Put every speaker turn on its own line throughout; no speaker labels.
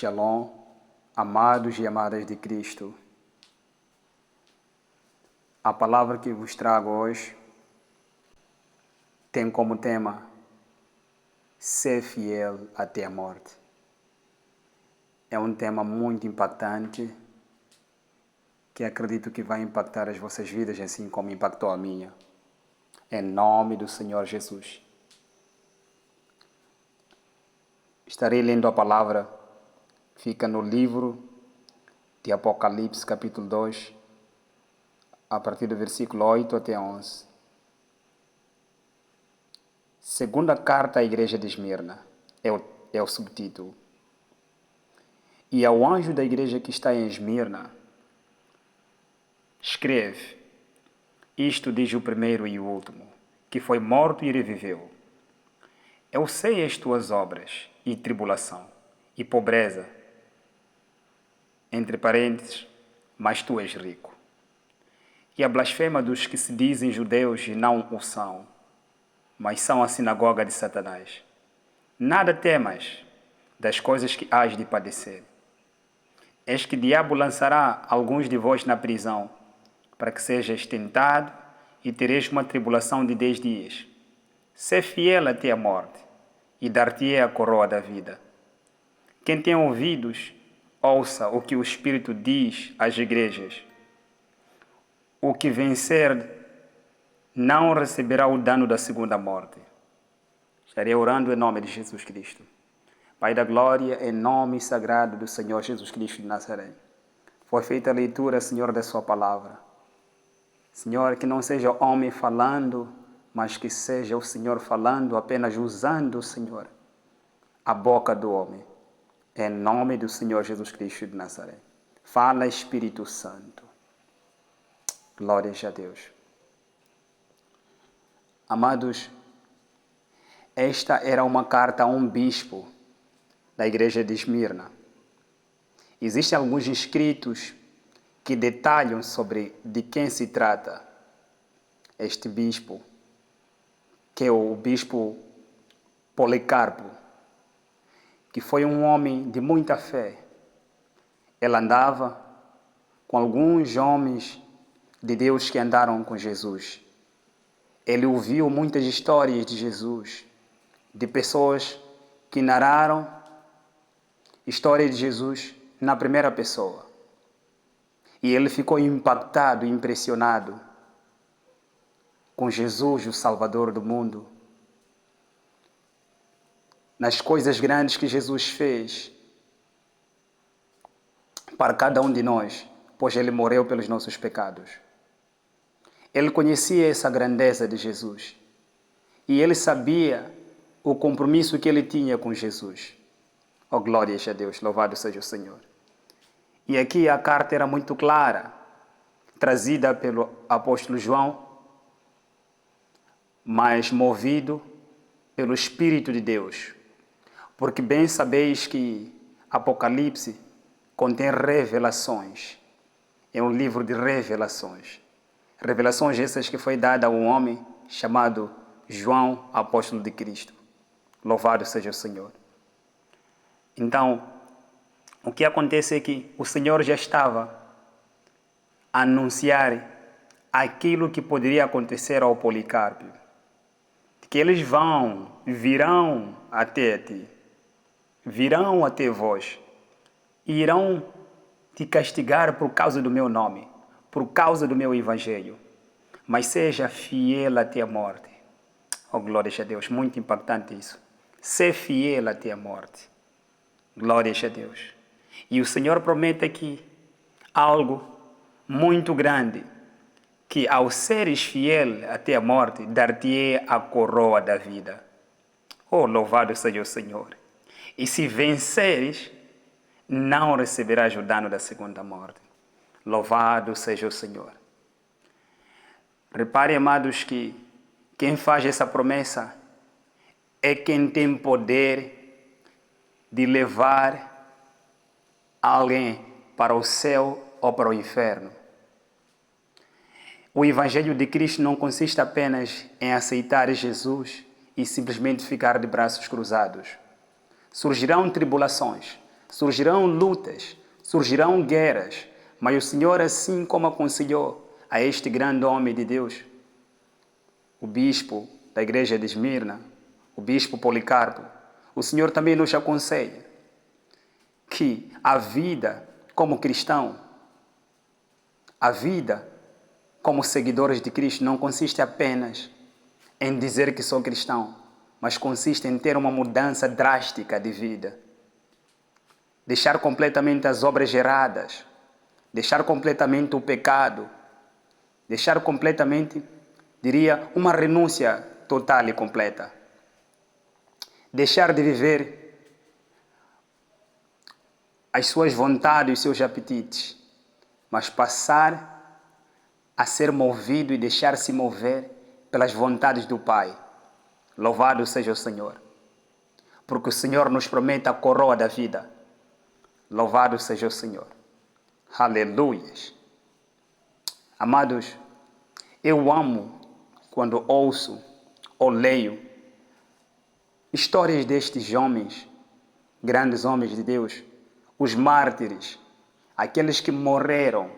Shalom, amados e amadas de Cristo. A palavra que vos trago hoje tem como tema ser fiel até a morte. É um tema muito impactante que acredito que vai impactar as vossas vidas assim como impactou a minha. Em nome do Senhor Jesus. Estarei lendo a palavra, fica no livro de Apocalipse, capítulo 2, a partir do versículo 8 até 11. Segunda carta à igreja de Esmirna, é o subtítulo. E ao anjo da igreja que está em Esmirna, escreve: isto diz o primeiro e o último, que foi morto e reviveu. Eu sei as tuas obras, e tribulação, e pobreza, entre parênteses, mas tu és rico. E a blasfema dos que se dizem judeus e não o são, mas são a sinagoga de Satanás. Nada temas das coisas que hás de padecer. Eis que o diabo lançará alguns de vós na prisão, para que sejas tentado e tereis uma tribulação de 10 dias. Sê fiel até a morte, e dar-te-ei a coroa da vida. Quem tem ouvidos, ouça o que o Espírito diz às igrejas. O que vencer não receberá o dano da segunda morte. Estarei orando em nome de Jesus Cristo. Pai da glória, em nome sagrado do Senhor Jesus Cristo de Nazaré. Foi feita a leitura, Senhor, da sua palavra. Senhor, que não seja homem falando, mas que seja o Senhor falando, apenas usando, Senhor, a boca do homem. Em nome do Senhor Jesus Cristo de Nazaré. Fala, Espírito Santo. Glórias a Deus. Amados, esta era uma carta a um bispo da igreja de Esmirna. Existem alguns escritos que detalham sobre de quem se trata este bispo, que é o bispo Policarpo, que foi um homem de muita fé. Ele andava com alguns homens de Deus que andaram com Jesus. Ele ouviu muitas histórias de Jesus, de pessoas que narraram história de Jesus na primeira pessoa. E ele ficou impactado, impressionado com Jesus, o Salvador do mundo, nas coisas grandes que Jesus fez para cada um de nós, pois ele morreu pelos nossos pecados. Ele conhecia essa grandeza de Jesus e ele sabia o compromisso que ele tinha com Jesus. Oh, glórias a Deus, louvado seja o Senhor. E aqui a carta era muito clara, trazida pelo apóstolo João, mas movido pelo Espírito de Deus. Porque bem sabeis que Apocalipse contém revelações. É um livro de revelações. Revelações essas que foi dada a um homem chamado João, apóstolo de Cristo. Louvado seja o Senhor. Então, o que acontece é que o Senhor já estava a anunciar aquilo que poderia acontecer ao Policarpo. Que eles virão até ti, virão até vós, e irão te castigar por causa do meu nome, por causa do meu evangelho. Mas seja fiel até a morte. Oh, glórias a Deus, muito impactante isso. Ser fiel até a morte. Glórias a Deus. E o Senhor promete aqui algo muito grande, que ao seres fiel até a morte, dar-te-ei a coroa da vida. Oh, louvado seja o Senhor. E se venceres, não receberás o dano da segunda morte. Louvado seja o Senhor. Repare, amados, que quem faz essa promessa é quem tem poder de levar alguém para o céu ou para o inferno. O Evangelho de Cristo não consiste apenas em aceitar Jesus e simplesmente ficar de braços cruzados. Surgirão tribulações, surgirão lutas, surgirão guerras, mas o Senhor, assim como aconselhou a este grande homem de Deus, o bispo da igreja de Esmirna, o bispo Policarpo, o Senhor também nos aconselha que a vida como cristão, a vida como seguidores de Cristo não consiste apenas em dizer que sou cristão, mas consiste em ter uma mudança drástica de vida. Deixar completamente as obras geradas, deixar completamente o pecado, deixar completamente, diria, uma renúncia total e completa. Deixar de viver as suas vontades e os seus apetites, mas passar a ser movido e deixar-se mover pelas vontades do Pai. Louvado seja o Senhor, porque o Senhor nos promete a coroa da vida. Louvado seja o Senhor. Aleluias. Amados, eu amo quando ouço ou leio histórias destes homens, grandes homens de Deus, os mártires, aqueles que morreram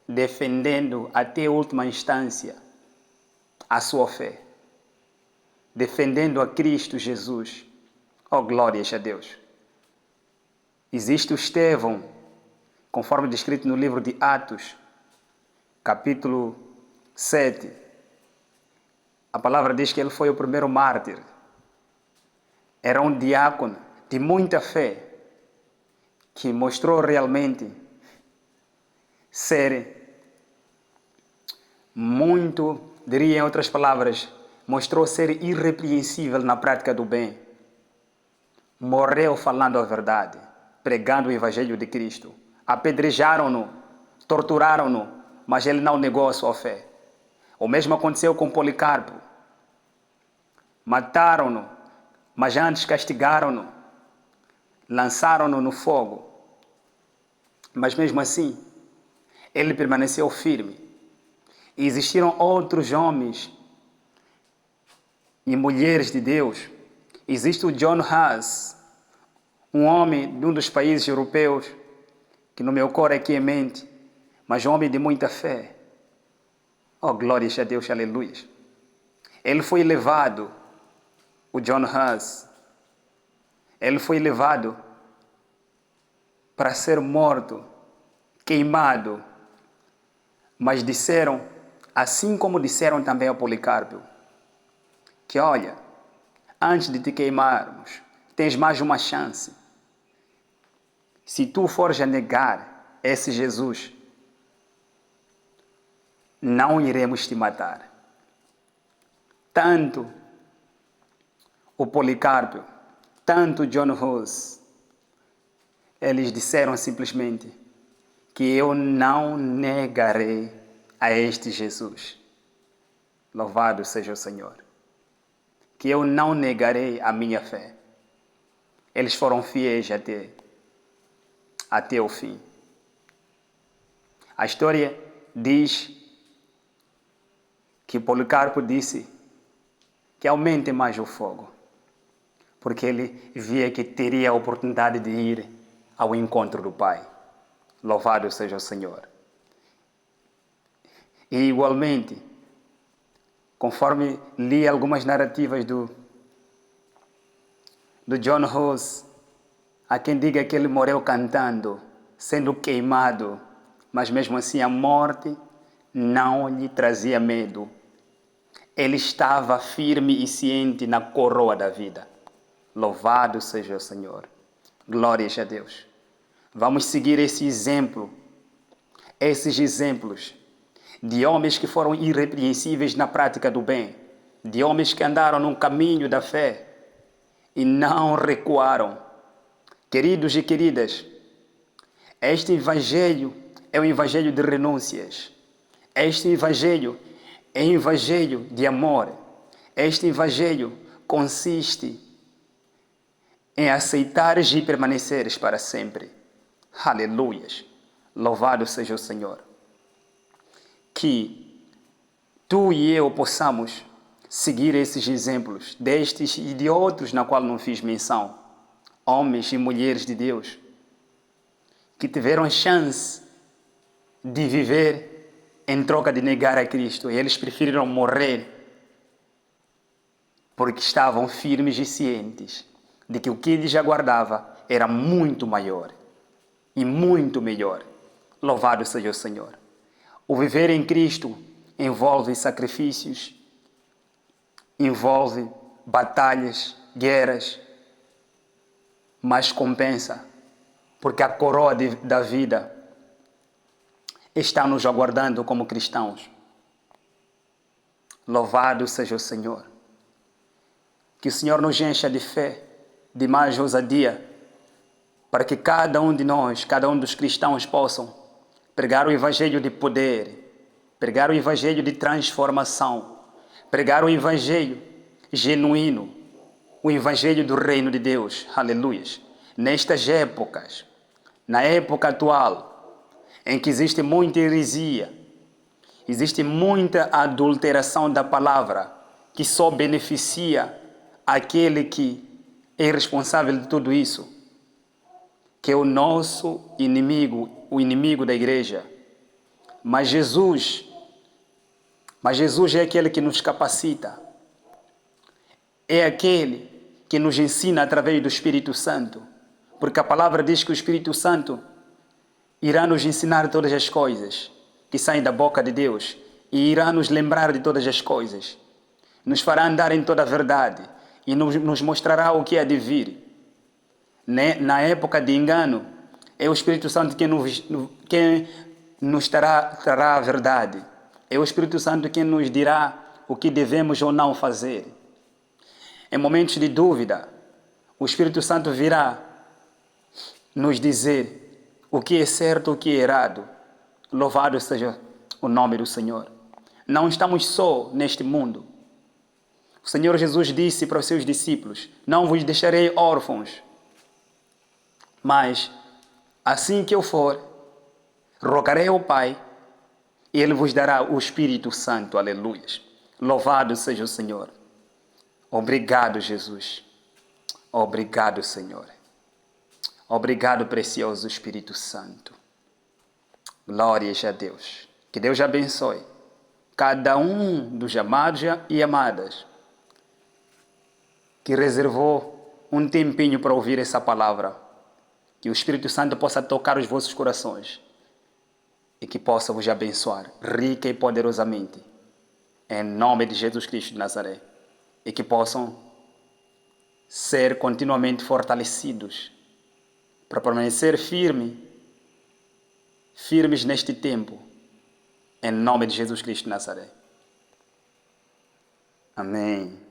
defendendo até a última instância a sua fé, defendendo a Cristo Jesus. Oh, glórias a Deus. Existe o Estevão, conforme descrito no livro de Atos, capítulo 7. A palavra diz que ele foi o primeiro mártir. Era um diácono de muita fé, que mostrou realmente ser muito, diria em outras palavras, mostrou ser irrepreensível na prática do bem. Morreu falando a verdade, pregando o Evangelho de Cristo. Apedrejaram-no, torturaram-no, mas ele não negou a sua fé. O mesmo aconteceu com Policarpo. Mataram-no, mas antes castigaram-no, lançaram-no no fogo. Mas mesmo assim, ele permaneceu firme. E existiram outros homens e mulheres de Deus. Existe o John Huss, um homem de um dos países europeus, que no meu cor aqui é mente, mas um homem de muita fé. Oh, glórias a Deus, aleluia. Ele foi levado, o John Huss, ele foi levado para ser morto, queimado. Mas disseram, assim como disseram também a Policarpo, que olha, antes de te queimarmos, tens mais uma chance. Se tu fores a negar esse Jesus, não iremos te matar. Tanto o Policarpo, tanto John Huss, eles disseram simplesmente que eu não negarei a este Jesus. Louvado seja o Senhor. Que eu não negarei a minha fé. Eles foram fiéis até o fim. A história diz que Policarpo disse que aumente mais o fogo, porque ele via que teria a oportunidade de ir ao encontro do Pai. Louvado seja o Senhor. E igualmente, conforme li algumas narrativas do John Huss, há quem diga que ele morreu cantando, sendo queimado, mas mesmo assim a morte não lhe trazia medo. Ele estava firme e ciente na coroa da vida. Louvado seja o Senhor. Glórias a Deus. Vamos seguir esse exemplo, esses exemplos de homens que foram irrepreensíveis na prática do bem, de homens que andaram no caminho da fé e não recuaram. Queridos e queridas, este evangelho é um evangelho de renúncias. Este evangelho é um evangelho de amor. Este evangelho consiste em aceitares e permaneceres para sempre. Aleluias. Louvado seja o Senhor. Que tu e eu possamos seguir esses exemplos, destes e de outros na qual não fiz menção. Homens e mulheres de Deus, que tiveram a chance de viver em troca de negar a Cristo. E eles preferiram morrer porque estavam firmes e cientes de que o que lhes aguardava era muito maior e muito melhor. Louvado seja o Senhor. O viver em Cristo envolve sacrifícios, envolve batalhas, guerras, mas compensa, porque a coroa da vida está nos aguardando como cristãos. Louvado seja o Senhor. Que o Senhor nos encha de fé, de mais ousadia, para que cada um de nós, cada um dos cristãos possam pregar o evangelho de poder, pregar o evangelho de transformação, pregar o evangelho genuíno, o evangelho do reino de Deus. Aleluias. Nestas épocas, na época atual, em que existe muita heresia, existe muita adulteração da palavra, que só beneficia aquele que é responsável de tudo isso, que é o nosso inimigo, o inimigo da igreja. Mas Jesus é aquele que nos capacita, é aquele que nos ensina através do Espírito Santo, porque a palavra diz que o Espírito Santo irá nos ensinar todas as coisas que saem da boca de Deus e irá nos lembrar de todas as coisas, nos fará andar em toda a verdade e nos mostrará o que há de vir. Na época de engano, é o Espírito Santo quem nos trará a verdade. É o Espírito Santo quem nos dirá o que devemos ou não fazer. Em momentos de dúvida, o Espírito Santo virá nos dizer o que é certo e o que é errado. Louvado seja o nome do Senhor. Não estamos só neste mundo. O Senhor Jesus disse para os seus discípulos: não vos deixarei órfãos, mas assim que eu for, rogarei ao Pai e Ele vos dará o Espírito Santo. Aleluias. Louvado seja o Senhor. Obrigado, Jesus. Obrigado, Senhor. Obrigado, precioso Espírito Santo. Glórias a Deus. Que Deus abençoe cada um dos amados e amadas que reservou um tempinho para ouvir essa palavra. Que o Espírito Santo possa tocar os vossos corações e que possa vos abençoar rica e poderosamente, em nome de Jesus Cristo de Nazaré, e que possam ser continuamente fortalecidos para permanecer firmes neste tempo, em nome de Jesus Cristo de Nazaré. Amém.